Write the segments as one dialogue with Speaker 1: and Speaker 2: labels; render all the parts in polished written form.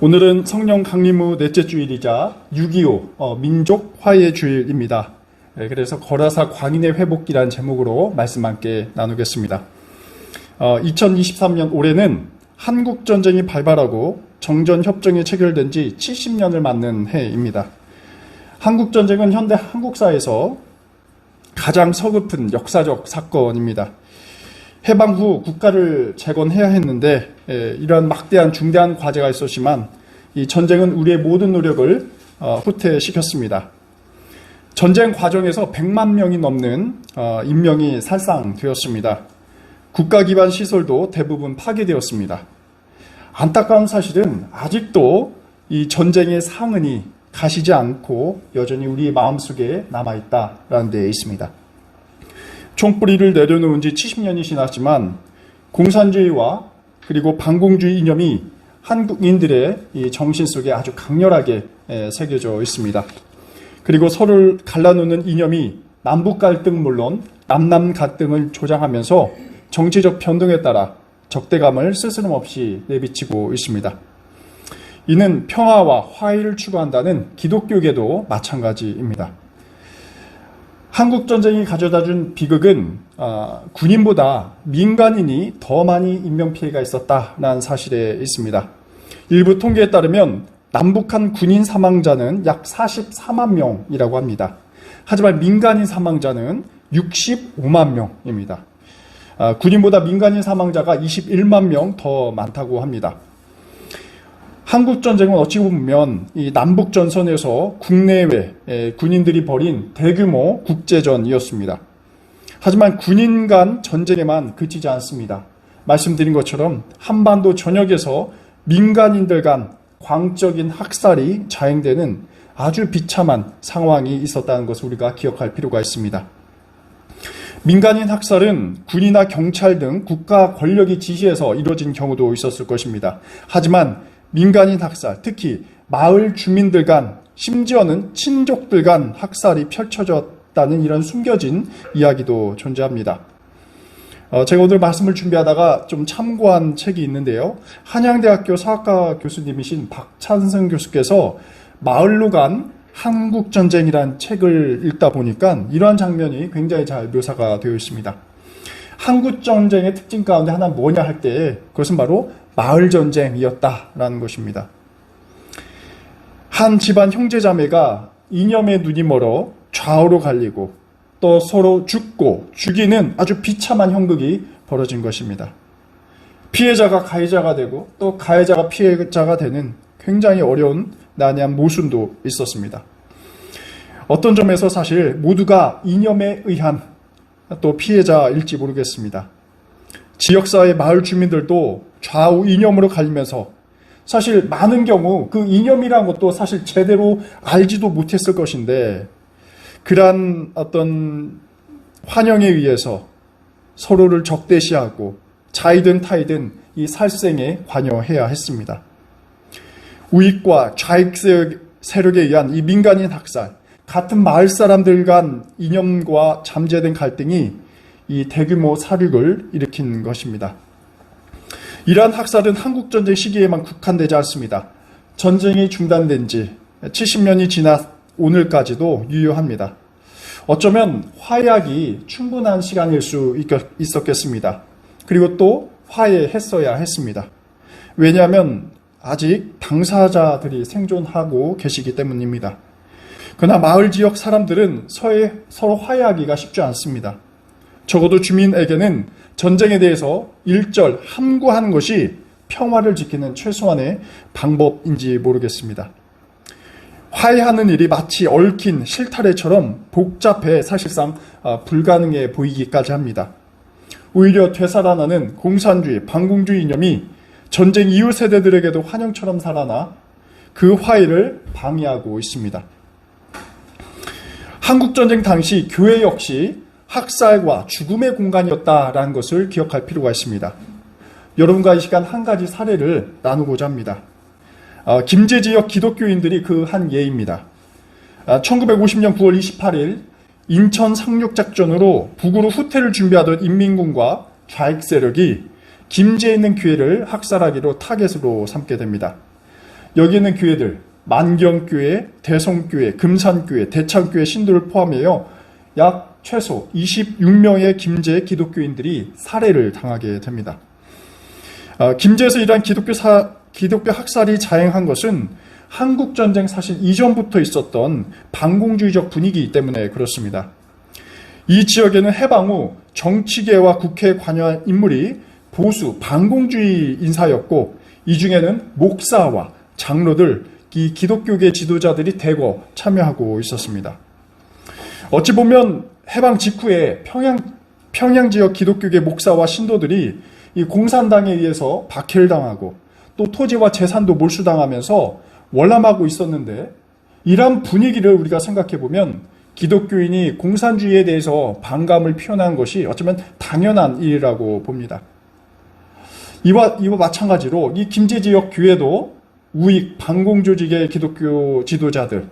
Speaker 1: 오늘은 성령 강림후 넷째 주일이자 6.25 민족 화해 주일입니다. 그래서 거라사 광인의 회복기라는 제목으로 말씀 함께 나누겠습니다. 2023년 올해는 한국전쟁이 발발하고 정전협정이 체결된 지 70년을 맞는 해입니다. 한국전쟁은 현대 한국사에서 가장 서글픈 역사적 사건입니다. 해방 후 국가를 재건해야 했는데 이러한 막대한 중대한 과제가 있었지만 이 전쟁은 우리의 모든 노력을 후퇴시켰습니다. 전쟁 과정에서 100만 명이 넘는 인명이 살상되었습니다. 국가 기반 시설도 대부분 파괴되었습니다. 안타까운 사실은 아직도 이 전쟁의 상흔이 가시지 않고 여전히 우리 마음속에 남아있다라는 데 있습니다. 총뿌리를 내려놓은 지 70년이 지났지만 공산주의와 그리고 반공주의 이념이 한국인들의 이 정신 속에 아주 강렬하게 새겨져 있습니다. 그리고 서로를 갈라놓는 이념이 남북 갈등 물론 남남 갈등을 조장하면서 정치적 변동에 따라 적대감을 스스럼없이 내비치고 있습니다. 이는 평화와 화해를 추구한다는 기독교계도 마찬가지입니다. 한국전쟁이 가져다준 비극은 군인보다 민간인이 더 많이 인명피해가 있었다는 사실에 있습니다. 일부 통계에 따르면 남북한 군인 사망자는 약 44만 명이라고 합니다. 하지만 민간인 사망자는 65만 명입니다. 군인보다 민간인 사망자가 21만 명 더 많다고 합니다. 한국전쟁은 어찌 보면 이 남북전선에서 국내외 군인들이 벌인 대규모 국제전이었습니다. 하지만 군인 간 전쟁에만 그치지 않습니다. 말씀드린 것처럼 한반도 전역에서 민간인들 간 광적인 학살이 자행되는 아주 비참한 상황이 있었다는 것을 우리가 기억할 필요가 있습니다. 민간인 학살은 군이나 경찰 등 국가 권력이 지시해서 이루어진 경우도 있었을 것입니다. 하지만 민간인 학살, 특히 마을 주민들 간, 심지어는 친족들 간 학살이 펼쳐졌다는 이런 숨겨진 이야기도 존재합니다. 제가 오늘 말씀을 준비하다가 좀 참고한 책이 있는데요. 한양대학교 사학과 교수님이신 박찬승 교수께서 마을로 간 한국전쟁이라는 책을 읽다 보니까 이러한 장면이 굉장히 잘 묘사가 되어 있습니다. 한국전쟁의 특징 가운데 하나는 뭐냐 할 때 그것은 바로 마을전쟁이었다라는 것입니다. 한 집안 형제자매가 이념의 눈이 멀어 좌우로 갈리고 또 서로 죽고 죽이는 아주 비참한 형극이 벌어진 것입니다. 피해자가 가해자가 되고 또 가해자가 피해자가 되는 굉장히 어려운 난해한 모순도 있었습니다. 어떤 점에서 사실 모두가 이념에 의한 또 피해자일지 모르겠습니다. 지역사회 마을 주민들도 좌우 이념으로 갈리면서 사실 많은 경우 그 이념이라는 것도 사실 제대로 알지도 못했을 것인데 그러한 어떤 환영에 의해서 서로를 적대시하고 자이든 타이든 이 살생에 관여해야 했습니다. 우익과 좌익 세력에 의한 이 민간인 학살, 같은 마을 사람들 간 이념과 잠재된 갈등이 이 대규모 살육을 일으킨 것입니다. 이러한 학살은 한국전쟁 시기에만 국한되지 않습니다. 전쟁이 중단된 지 70년이 지나 오늘까지도 유효합니다. 어쩌면 화해하기 충분한 시간일 수 있었겠습니다. 그리고 또 화해했어야 했습니다. 왜냐하면 아직 당사자들이 생존하고 계시기 때문입니다. 그러나 마을 지역 사람들은 서로 화해하기가 쉽지 않습니다. 적어도 주민에게는 전쟁에 대해서 일절 함구하는 것이 평화를 지키는 최소한의 방법인지 모르겠습니다. 화해하는 일이 마치 얽힌 실타래처럼 복잡해 사실상 불가능해 보이기까지 합니다. 오히려 되살아나는 공산주의, 반공주의 이념이 전쟁 이후 세대들에게도 환영처럼 살아나 그 화해를 방해하고 있습니다. 한국전쟁 당시 교회 역시 학살과 죽음의 공간이었다라는 것을 기억할 필요가 있습니다. 여러분과 이 시간 한 가지 사례를 나누고자 합니다. 김제 지역 기독교인들이 그 한 예입니다. 1950년 9월 28일 인천 상륙작전으로 북으로 후퇴를 준비하던 인민군과 좌익 세력이 김제에 있는 교회를 학살하기로 타겟으로 삼게 됩니다. 여기 있는 교회들, 만경교회, 대성교회, 금산교회, 대창교회 신도를 포함하여 약 최소 26명의 김제 기독교인들이 살해를 당하게 됩니다. 김제에서 이러한 기독교 학살이 자행한 것은 한국전쟁 사실 이전부터 있었던 반공주의적 분위기 때문에 그렇습니다. 이 지역에는 해방 후 정치계와 국회에 관여한 인물이 보수 반공주의 인사였고, 이 중에는 목사와 장로들, 이 기독교계 지도자들이 대거 참여하고 있었습니다. 어찌 보면 해방 직후에 평양 지역 기독교계 목사와 신도들이 이 공산당에 의해서 박해를 당하고 또 토지와 재산도 몰수당하면서 월남하고 있었는데, 이런 분위기를 우리가 생각해 보면 기독교인이 공산주의에 대해서 반감을 표현한 것이 어쩌면 당연한 일이라고 봅니다. 이와 마찬가지로 이 김제 지역 교회도 우익 반공조직의 기독교 지도자들,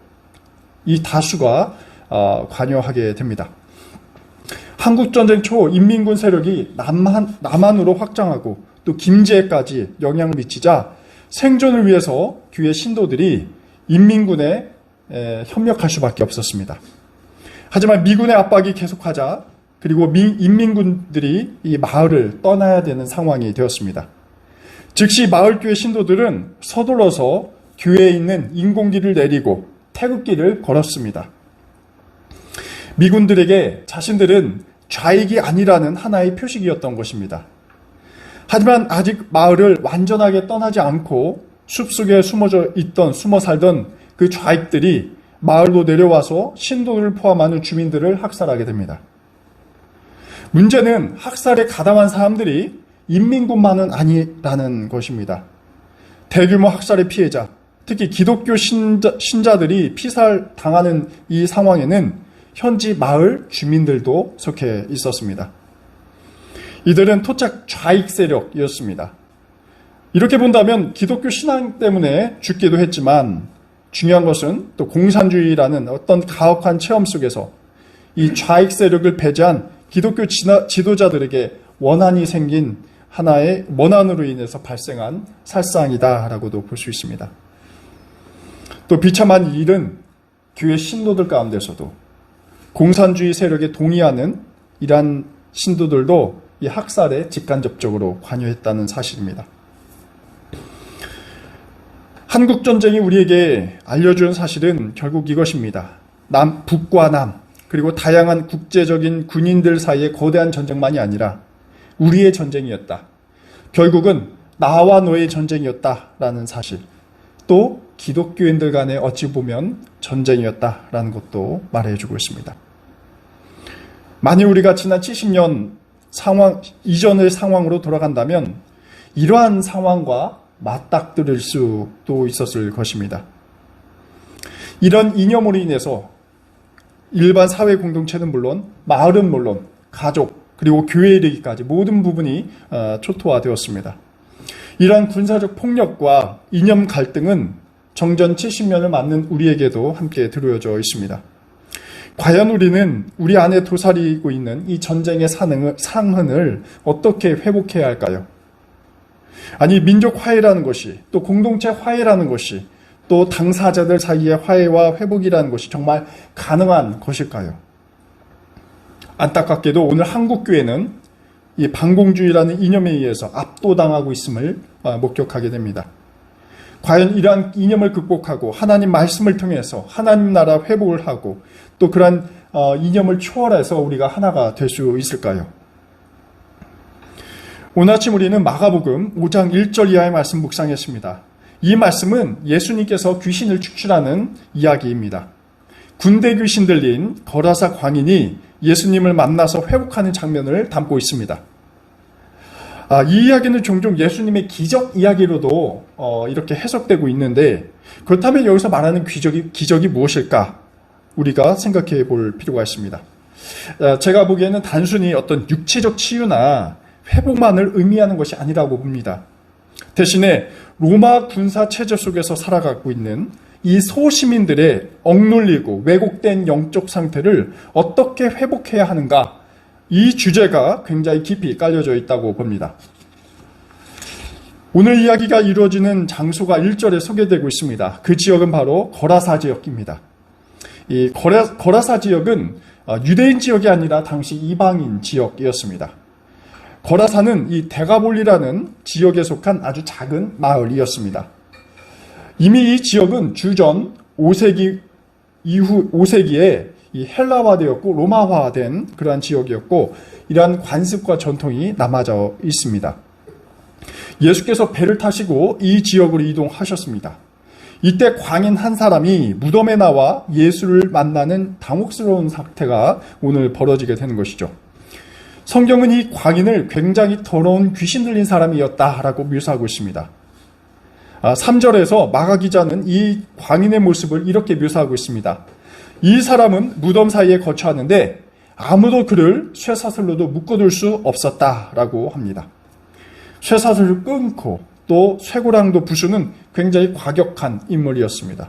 Speaker 1: 이 다수가 관여하게 됩니다. 한국전쟁 초 인민군 세력이 남한으로 확장하고 또 김제까지 영향을 미치자 생존을 위해서 교회 신도들이 인민군에 협력할 수밖에 없었습니다. 하지만 미군의 압박이 계속하자, 그리고 인민군들이 이 마을을 떠나야 되는 상황이 되었습니다. 즉시 마을교회 신도들은 서둘러서 교회에 있는 인공기를 내리고 태극기를 걸었습니다. 미군들에게 자신들은 좌익이 아니라는 하나의 표식이었던 것입니다. 하지만 아직 마을을 완전하게 떠나지 않고 숲속에 숨어 살던 그 좌익들이 마을로 내려와서 신도를 포함하는 주민들을 학살하게 됩니다. 문제는 학살에 가담한 사람들이 인민군만은 아니라는 것입니다. 대규모 학살의 피해자, 특히 기독교 신자들이 피살당하는 이 상황에는 현지 마을 주민들도 속해 있었습니다. 이들은 토착 좌익 세력이었습니다. 이렇게 본다면 기독교 신앙 때문에 죽기도 했지만, 중요한 것은 또 공산주의라는 어떤 가혹한 체험 속에서 이 좌익 세력을 배제한 기독교 지도자들에게 원한이 생긴 하나의 원한으로 인해서 발생한 살상이다라고도 볼 수 있습니다. 또 비참한 일은 교회 신도들 가운데서도 공산주의 세력에 동의하는 이러한 신도들도 이 학살에 직간접적으로 관여했다는 사실입니다. 한국전쟁이 우리에게 알려준 사실은 결국 이것입니다. 북과 남, 그리고 다양한 국제적인 군인들 사이의 거대한 전쟁만이 아니라 우리의 전쟁이었다. 결국은 나와 너의 전쟁이었다라는 사실. 또 기독교인들 간에 어찌 보면 전쟁이었다라는 것도 말해주고 있습니다. 만일 우리가 지난 70년 이전의 상황으로 돌아간다면 이러한 상황과 맞닥뜨릴 수도 있었을 것입니다. 이런 이념으로 인해서 일반 사회 공동체는 물론, 마을은 물론, 가족, 그리고 교회에 이르기까지 모든 부분이 초토화되었습니다. 이러한 군사적 폭력과 이념 갈등은 정전 70년을 맞는 우리에게도 함께 드러져 있습니다. 과연 우리는 우리 안에 도사리고 있는 이 전쟁의 상흔을 어떻게 회복해야 할까요? 아니, 민족 화해라는 것이, 또 공동체 화해라는 것이, 또 당사자들 사이의 화해와 회복이라는 것이 정말 가능한 것일까요? 안타깝게도 오늘 한국교회는 이 반공주의라는 이념에 의해서 압도당하고 있음을 목격하게 됩니다. 과연 이러한 이념을 극복하고 하나님 말씀을 통해서 하나님 나라 회복을 하고 또 그러한 이념을 초월해서 우리가 하나가 될 수 있을까요? 오늘 아침 우리는 마가복음 5장 1절 이하의 말씀 묵상했습니다. 이 말씀은 예수님께서 귀신을 축출하는 이야기입니다. 군대 귀신 들린 거라사 광인이 예수님을 만나서 회복하는 장면을 담고 있습니다. 이 이야기는 종종 예수님의 기적 이야기로도 이렇게 해석되고 있는데, 그렇다면 여기서 말하는 기적이 무엇일까? 우리가 생각해 볼 필요가 있습니다. 제가 보기에는 단순히 어떤 육체적 치유나 회복만을 의미하는 것이 아니라고 봅니다. 대신에 로마 군사 체제 속에서 살아가고 있는 이 소시민들의 억눌리고 왜곡된 영적 상태를 어떻게 회복해야 하는가, 이 주제가 굉장히 깊이 깔려져 있다고 봅니다. 오늘 이야기가 이루어지는 장소가 1절에 소개되고 있습니다. 그 지역은 바로 거라사 지역입니다. 이 거라사 지역은 유대인 지역이 아니라 당시 이방인 지역이었습니다. 거라사는 이 데가볼리라는 지역에 속한 아주 작은 마을이었습니다. 이미 이 지역은 주전 5세기 이후 5세기에 이 헬라화되었고 로마화된 그러한 지역이었고 이러한 관습과 전통이 남아져 있습니다. 예수께서 배를 타시고 이 지역으로 이동하셨습니다. 이때 광인 한 사람이 무덤에 나와 예수를 만나는 당혹스러운 사태가 오늘 벌어지게 되는 것이죠. 성경은 이 광인을 굉장히 더러운 귀신 들린 사람이었다라고 묘사하고 있습니다. 3절에서 마가 기자는 이 광인의 모습을 이렇게 묘사하고 있습니다. 이 사람은 무덤 사이에 거처하는데 아무도 그를 쇠사슬로도 묶어둘 수 없었다라고 합니다. 쇠사슬을 끊고 또 쇠고랑도 부수는 굉장히 과격한 인물이었습니다.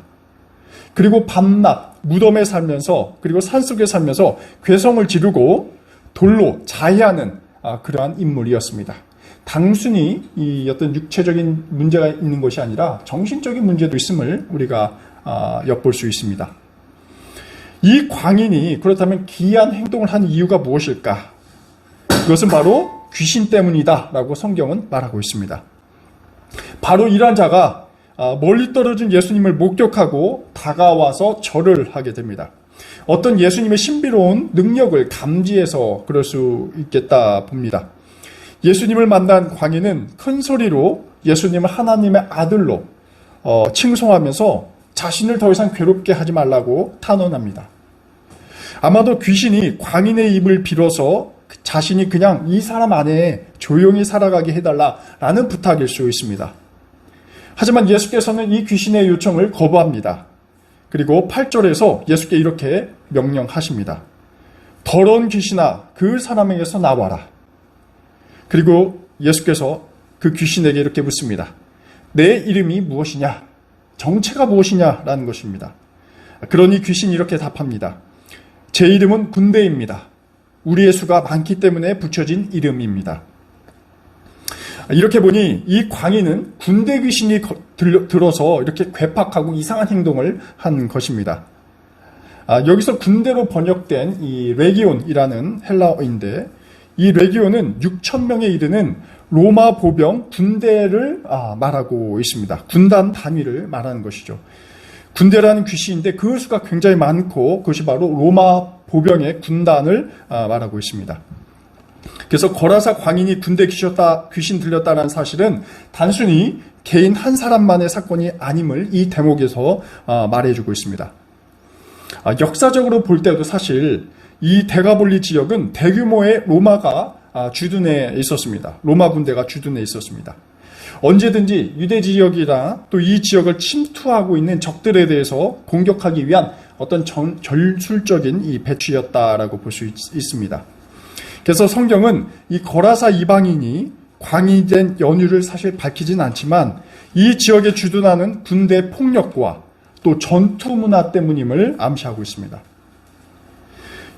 Speaker 1: 그리고 밤낮 무덤에 살면서 그리고 산속에 살면서 괴성을 지르고 돌로 자해하는 그러한 인물이었습니다. 단순히 이 어떤 육체적인 문제가 있는 것이 아니라 정신적인 문제도 있음을 우리가 엿볼 수 있습니다. 이 광인이 그렇다면 기이한 행동을 한 이유가 무엇일까? 그것은 바로 귀신 때문이다 라고 성경은 말하고 있습니다. 바로 이러한 자가 멀리 떨어진 예수님을 목격하고 다가와서 절을 하게 됩니다. 어떤 예수님의 신비로운 능력을 감지해서 그럴 수 있겠다 봅니다. 예수님을 만난 광인은 큰 소리로 예수님을 하나님의 아들로 칭송하면서 자신을 더 이상 괴롭게 하지 말라고 탄원합니다. 아마도 귀신이 광인의 입을 빌어서 자신이 그냥 이 사람 안에 조용히 살아가게 해달라라는 부탁일 수 있습니다. 하지만 예수께서는 이 귀신의 요청을 거부합니다. 그리고 8절에서 예수께 이렇게 명령하십니다. 더러운 귀신아, 그 사람에게서 나와라. 그리고 예수께서 그 귀신에게 이렇게 묻습니다. 내 이름이 무엇이냐? 정체가 무엇이냐라는 것입니다. 그러니 귀신이 이렇게 답합니다. 제 이름은 군대입니다. 우리의 수가 많기 때문에 붙여진 이름입니다. 이렇게 보니 이 광인은 군대 귀신이 들어서 이렇게 괴팍하고 이상한 행동을 한 것입니다. 여기서 군대로 번역된 이 레기온이라는 헬라어인데 이 레기온은 6,000명에 이르는 로마 보병 군대를 말하고 있습니다. 군단 단위를 말하는 것이죠. 군대라는 귀신인데 그 수가 굉장히 많고 그것이 바로 로마 보병의 군단을 말하고 있습니다. 그래서 거라사 광인이 군대 귀신 들렸다는 사실은 단순히 개인 한 사람만의 사건이 아님을 이 대목에서 말해주고 있습니다. 역사적으로 볼 때도 사실 이 데가볼리 지역은 대규모의 로마가 주둔해 있었습니다. 로마 군대가 주둔해 있었습니다. 언제든지 유대 지역이나 또 이 지역을 침투하고 있는 적들에 대해서 공격하기 위한 어떤 전술적인 이 배치였다라고 볼 수 있습니다. 그래서 성경은 이 거라사 이방인이 광이된 연유를 사실 밝히진 않지만 이 지역에 주둔하는 군대 폭력과 또 전투 문화 때문임을 암시하고 있습니다.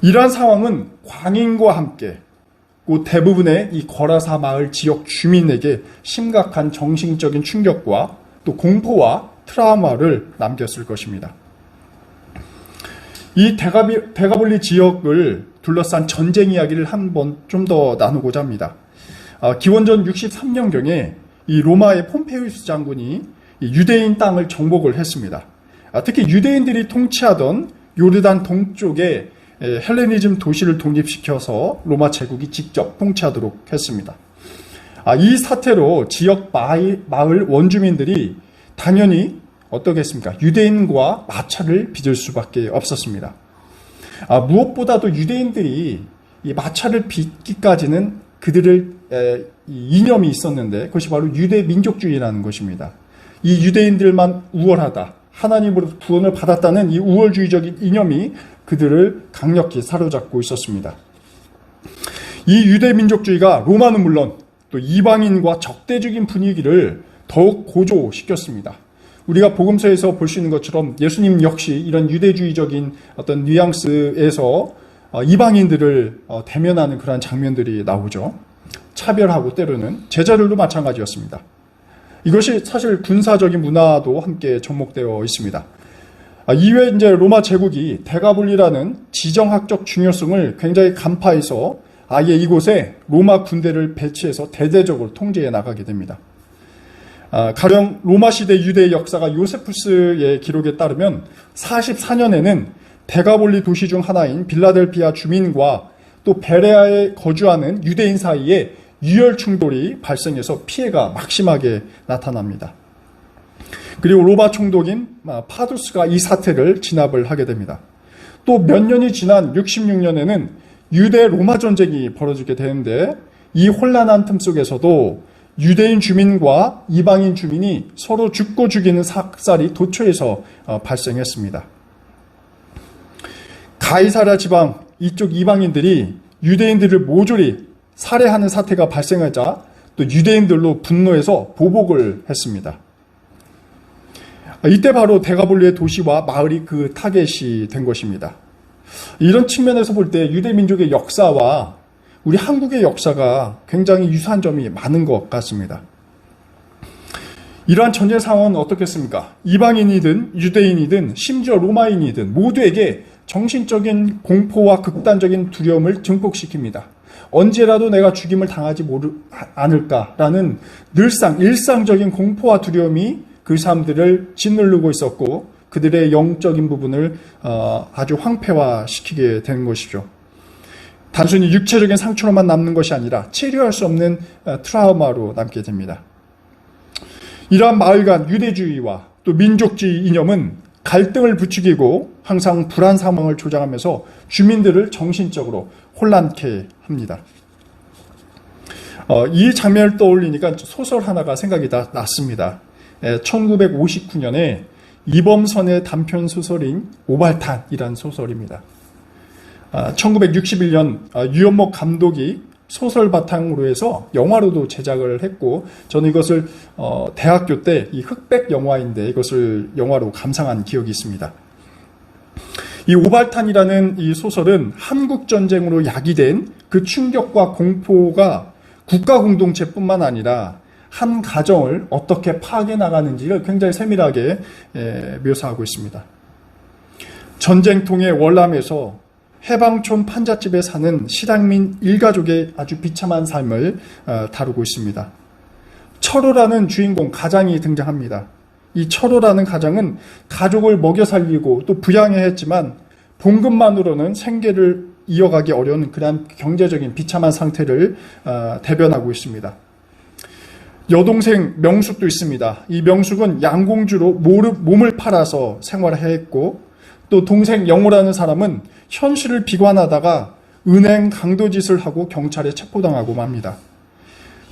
Speaker 1: 이러한 상황은 광인과 함께 대부분의 이 거라사 마을 지역 주민에게 심각한 정신적인 충격과 또 공포와 트라우마를 남겼을 것입니다. 이 데가볼리 지역을 둘러싼 전쟁 이야기를 한번 좀 더 나누고자 합니다. 기원전 63년경에 이 로마의 폼페이우스 장군이 유대인 땅을 정복을 했습니다. 특히 유대인들이 통치하던 요르단 동쪽에 헬레니즘 도시를 독립시켜서 로마 제국이 직접 통치하도록 했습니다. 이 사태로 지역 마을 원주민들이 당연히 어떻게 했습니까? 유대인과 마찰을 빚을 수밖에 없었습니다. 무엇보다도 유대인들이 이 마찰을 빚기까지는 그들을 이념이 있었는데 그것이 바로 유대 민족주의라는 것입니다. 이 유대인들만 우월하다, 하나님으로부터 구원을 받았다는 이 우월주의적인 이념이 그들을 강력히 사로잡고 있었습니다. 이 유대 민족주의가 로마는 물론 또 이방인과 적대적인 분위기를 더욱 고조시켰습니다. 우리가 복음서에서 볼 수 있는 것처럼 예수님 역시 이런 유대주의적인 어떤 뉘앙스에서 이방인들을 대면하는 그러한 장면들이 나오죠. 차별하고 때로는 제자들도 마찬가지였습니다. 이것이 사실 군사적인 문화도 함께 접목되어 있습니다. 이외에 이제 로마 제국이 대가볼리라는 지정학적 중요성을 굉장히 간파해서 아예 이곳에 로마 군대를 배치해서 대대적으로 통제해 나가게 됩니다. 가령 로마 시대 유대의 역사가 요세푸스의 기록에 따르면 44년에는 대가볼리 도시 중 하나인 빌라델피아 주민과 또 베레아에 거주하는 유대인 사이에 유혈 충돌이 발생해서 피해가 막심하게 나타납니다. 그리고 로마 총독인 파두스가 이 사태를 진압을 하게 됩니다. 또 몇 년이 지난 66년에는 유대 로마 전쟁이 벌어지게 되는데 이 혼란한 틈 속에서도 유대인 주민과 이방인 주민이 서로 죽고 죽이는 삭살이 도처에서 발생했습니다. 가이사랴 지방 이쪽 이방인들이 유대인들을 모조리 살해하는 사태가 발생하자 또 유대인들로 분노해서 보복을 했습니다. 이때 바로 대가볼리의 도시와 마을이 그 타겟이 된 것입니다. 이런 측면에서 볼 때 유대 민족의 역사와 우리 한국의 역사가 굉장히 유사한 점이 많은 것 같습니다. 이러한 전쟁 상황은 어떻겠습니까? 이방인이든 유대인이든 심지어 로마인이든 모두에게 정신적인 공포와 극단적인 두려움을 증폭시킵니다. 언제라도 내가 죽임을 당하지 않을까라는 늘상 일상적인 공포와 두려움이 그 사람들을 짓누르고 있었고 그들의 영적인 부분을 아주 황폐화시키게 되는 것이죠. 단순히 육체적인 상처로만 남는 것이 아니라 치료할 수 없는 트라우마로 남게 됩니다. 이러한 마을 간 유대주의와 또 민족주의 이념은 갈등을 부추기고 항상 불안 상황을 조장하면서 주민들을 정신적으로 혼란케 합니다. 이 장면을 떠올리니까 소설 하나가 생각이 났습니다. 1959년에 이범선의 단편 소설인 오발탄이라는 소설입니다. 1961년 유연목 감독이 소설 바탕으로 해서 영화로도 제작을 했고 저는 이것을 대학교 때 이 흑백 영화인데 이것을 영화로 감상한 기억이 있습니다. 이 오발탄이라는 이 소설은 한국전쟁으로 야기된 그 충격과 공포가 국가 공동체뿐만 아니라 한 가정을 어떻게 파괴 나가는지를 굉장히 세밀하게 묘사하고 있습니다. 전쟁통의 월남에서 해방촌 판잣집에 사는 실향민 일가족의 아주 비참한 삶을 다루고 있습니다. 철호라는 주인공 가장이 등장합니다. 이 철호라는 가장은 가족을 먹여 살리고 또 부양해야 했지만 봉급만으로는 생계를 이어가기 어려운 그런 경제적인 비참한 상태를 대변하고 있습니다. 여동생 명숙도 있습니다. 이 명숙은 양공주로 몸을 팔아서 생활을 했고 또 동생 영호라는 사람은 현실을 비관하다가 은행 강도짓을 하고 경찰에 체포당하고 맙니다.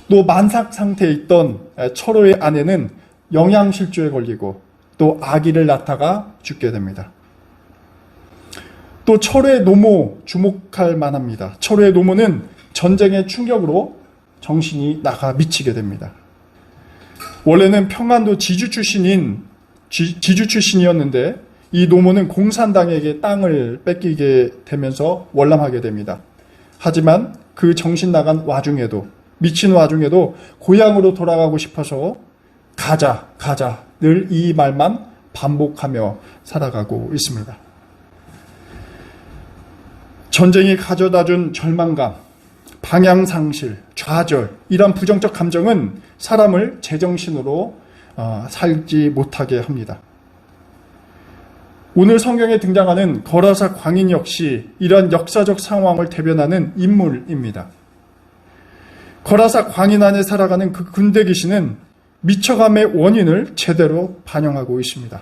Speaker 1: 또 만삭 상태에 있던 철호의 아내는 영양실조에 걸리고 또 아기를 낳다가 죽게 됩니다. 또 철호의 노모 주목할 만합니다. 철호의 노모는 전쟁의 충격으로 정신이 나가 미치게 됩니다. 원래는 평안도 지주 출신이었는데 이 노모는 공산당에게 땅을 뺏기게 되면서 월남하게 됩니다. 하지만 그 정신 나간 와중에도 미친 와중에도 고향으로 돌아가고 싶어서 가자 늘 이 말만 반복하며 살아가고 있습니다. 전쟁이 가져다준 절망감, 방향상실, 좌절 이런 부정적 감정은 사람을 제정신으로 살지 못하게 합니다. 오늘 성경에 등장하는 거라사 광인 역시 이러한 역사적 상황을 대변하는 인물입니다. 거라사 광인 안에 살아가는 그 군대 귀신은 미쳐감의 원인을 제대로 반영하고 있습니다.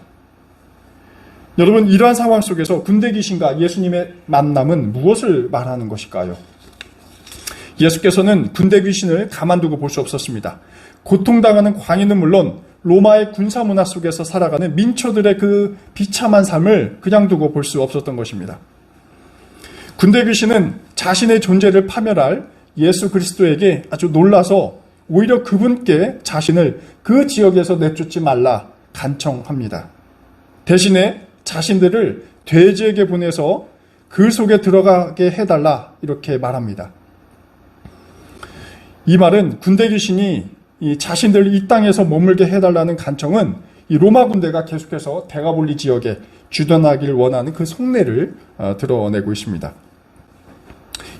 Speaker 1: 여러분, 이러한 상황 속에서 군대 귀신과 예수님의 만남은 무엇을 말하는 것일까요? 예수께서는 군대 귀신을 가만두고 볼 수 없었습니다. 고통당하는 광인은 물론 로마의 군사 문화 속에서 살아가는 민초들의 그 비참한 삶을 그냥 두고 볼 수 없었던 것입니다. 군대 귀신은 자신의 존재를 파멸할 예수 그리스도에게 아주 놀라서 오히려 그분께 자신을 그 지역에서 내쫓지 말라 간청합니다. 대신에 자신들을 돼지에게 보내서 그 속에 들어가게 해달라 이렇게 말합니다. 이 말은 군대 귀신이 이 자신들 이 땅에서 머물게 해달라는 간청은 이 로마 군대가 계속해서 대가볼리 지역에 주둔하길 원하는 그 속내를 드러내고 있습니다.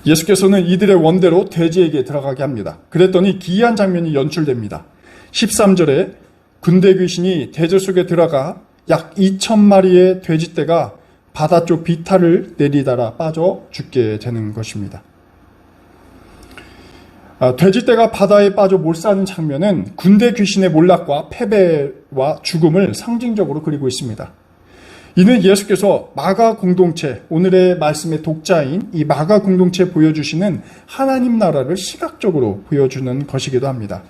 Speaker 1: 예수께서는 이들의 원대로 돼지에게 들어가게 합니다. 그랬더니 기이한 장면이 연출됩니다. 13절에 군대 귀신이 돼지 속에 들어가 약 2,000마리의 돼지떼가 바다 쪽 비탈을 내리다라 빠져 죽게 되는 것입니다. 돼지떼가 바다에 빠져 몰사하는 장면은 군대 귀신의 몰락과 패배와 죽음을 상징적으로 그리고 있습니다. 이는 예수께서 마가 공동체, 오늘의 말씀의 독자인 이 마가 공동체에 보여주시는 하나님 나라를 시각적으로 보여주는 것이기도 합니다.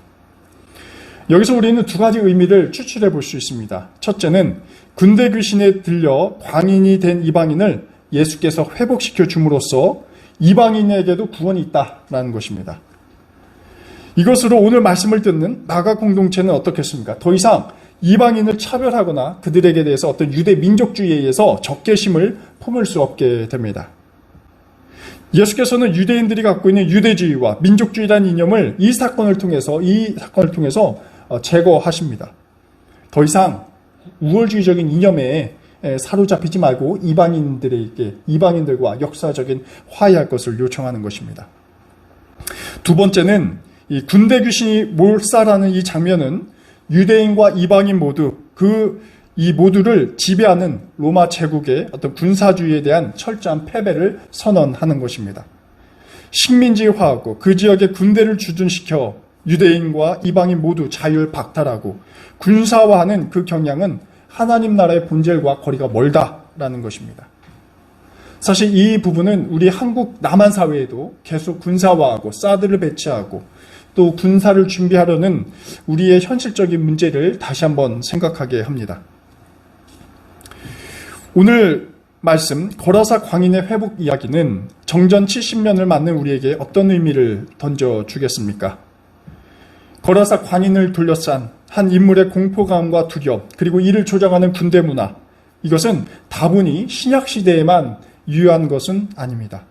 Speaker 1: 여기서 우리는 두 가지 의미를 추출해 볼 수 있습니다. 첫째는 군대 귀신에 들려 광인이 된 이방인을 예수께서 회복시켜 줌으로써 이방인에게도 구원이 있다라는 것입니다. 이것으로 오늘 말씀을 듣는 마가 공동체는 어떻겠습니까? 더 이상 이방인을 차별하거나 그들에게 대해서 어떤 유대 민족주의에 의해서 적개심을 품을 수 없게 됩니다. 예수께서는 유대인들이 갖고 있는 유대주의와 민족주의라는 이념을 이 사건을 통해서 제거하십니다. 더 이상 우월주의적인 이념에 사로잡히지 말고 이방인들과 역사적인 화해할 것을 요청하는 것입니다. 두 번째는 이 군대 귀신이 몰살하는 이 장면은 유대인과 이방인 모두 이 모두를 지배하는 로마 제국의 어떤 군사주의에 대한 철저한 패배를 선언하는 것입니다. 식민지화하고 그 지역의 군대를 주둔시켜 유대인과 이방인 모두 자유를 박탈하고 군사화하는 그 경향은 하나님 나라의 본질과 거리가 멀다라는 것입니다. 사실 이 부분은 우리 한국 남한 사회에도 계속 군사화하고 사드를 배치하고 또 군사를 준비하려는 우리의 현실적인 문제를 다시 한번 생각하게 합니다. 오늘 말씀 거라사 광인의 회복 이야기는 정전 70년을 맞는 우리에게 어떤 의미를 던져주겠습니까? 거라사 광인을 둘러싼 한 인물의 공포감과 두려움, 그리고 이를 조장하는 군대 문화, 이것은 다분히 신약시대에만 유효한 것은 아닙니다.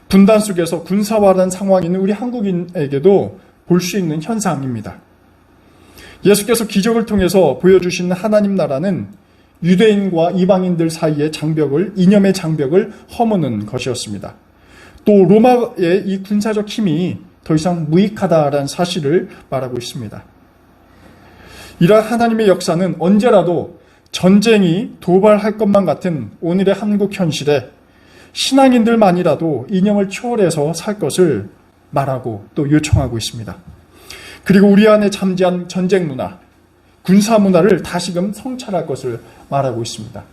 Speaker 1: 분단 속에서 군사화된 상황이 있는 우리 한국인에게도 볼 수 있는 현상입니다. 예수께서 기적을 통해서 보여주시는 하나님 나라는 유대인과 이방인들 사이의 이념의 장벽을 허무는 것이었습니다. 또 로마의 이 군사적 힘이 더 이상 무익하다라는 사실을 말하고 있습니다. 이러한 하나님의 역사는 언제라도 전쟁이 도발할 것만 같은 오늘의 한국 현실에 신앙인들만이라도 이념을 초월해서 살 것을 말하고 또 요청하고 있습니다. 그리고 우리 안에 잠재한 전쟁 문화, 군사 문화를 다시금 성찰할 것을 말하고 있습니다.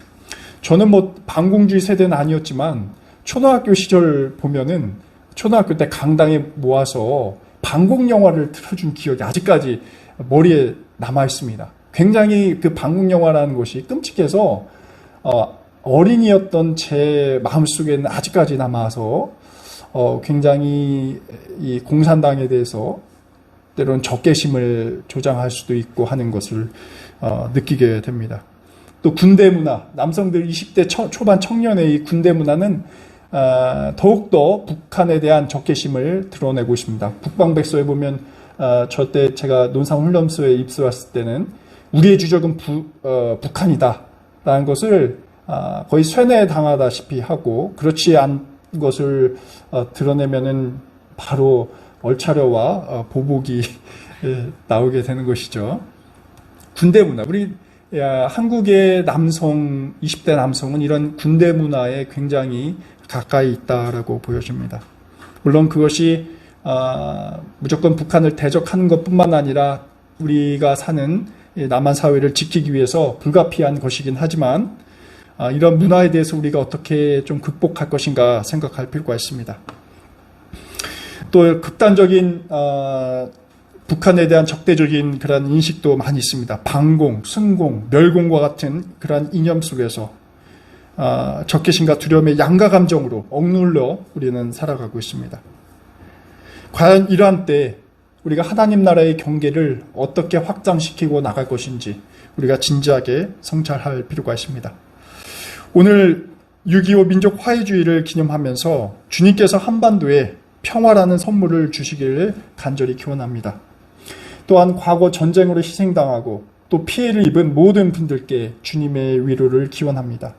Speaker 1: 저는 반공주의 세대는 아니었지만 초등학교 시절 보면은 초등학교 때 강당에 모아서 반공 영화를 틀어준 기억이 아직까지 머리에 남아 있습니다. 굉장히 그 반공 영화라는 것이 끔찍해서 어린이였던 제 마음속에는 아직까지 남아서 굉장히 이 공산당에 대해서 때로는 적개심을 조장할 수도 있고 하는 것을 느끼게 됩니다. 또 군대 문화, 남성들 20대 초반 청년의 이 군대 문화는 더욱더 북한에 대한 적개심을 드러내고 있습니다. 국방백서에 보면 저때 제가 논산훈련소에 입소했을 때는 우리의 주적은 북한이다 라는 것을 거의 쇠뇌당하다시피 하고, 그렇지 않은 것을 드러내면은 바로 얼차려와 보복이 나오게 되는 것이죠. 군대 문화, 우리 한국의 20대 남성은 이런 군대 문화에 굉장히 가까이 있다라고 보여집니다. 물론 그것이 무조건 북한을 대적하는 것뿐만 아니라 우리가 사는 남한 사회를 지키기 위해서 불가피한 것이긴 하지만 이런 문화에 대해서 우리가 어떻게 좀 극복할 것인가 생각할 필요가 있습니다. 또 극단적인 북한에 대한 적대적인 그런 인식도 많이 있습니다. 반공, 승공, 멸공과 같은 그런 이념 속에서 적개심과 두려움의 양가 감정으로 억눌려 우리는 살아가고 있습니다. 과연 이러한 때 우리가 하나님 나라의 경계를 어떻게 확장시키고 나갈 것인지 우리가 진지하게 성찰할 필요가 있습니다. 오늘 6.25 민족 화해주의를 기념하면서 주님께서 한반도에 평화라는 선물을 주시기를 간절히 기원합니다. 또한 과거 전쟁으로 희생당하고 또 피해를 입은 모든 분들께 주님의 위로를 기원합니다.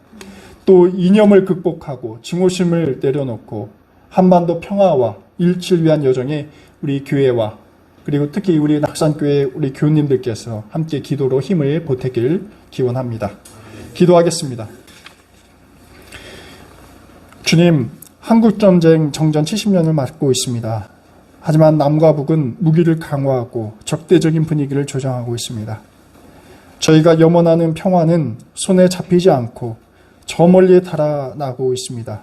Speaker 1: 또 이념을 극복하고 증오심을 내려놓고 한반도 평화와 일치를 위한 여정에 우리 교회와 그리고 특히 우리 낙산교회 우리 교우님들께서 함께 기도로 힘을 보태길 기원합니다. 기도하겠습니다. 주님, 한국전쟁 정전 70년을 맞고 있습니다. 하지만 남과 북은 무기를 강화하고 적대적인 분위기를 조장하고 있습니다. 저희가 염원하는 평화는 손에 잡히지 않고 저 멀리에 달아나고 있습니다.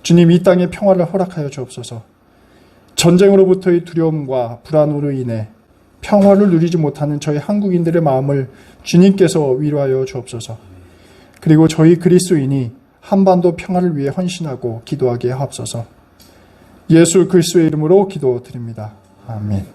Speaker 1: 주님, 이 땅의 평화를 허락하여 주옵소서. 전쟁으로부터의 두려움과 불안으로 인해 평화를 누리지 못하는 저희 한국인들의 마음을 주님께서 위로하여 주옵소서. 그리고 저희 그리스도인이 한반도 평화를 위해 헌신하고 기도하게 하옵소서. 예수 그리스도의 이름으로 기도드립니다. 아멘.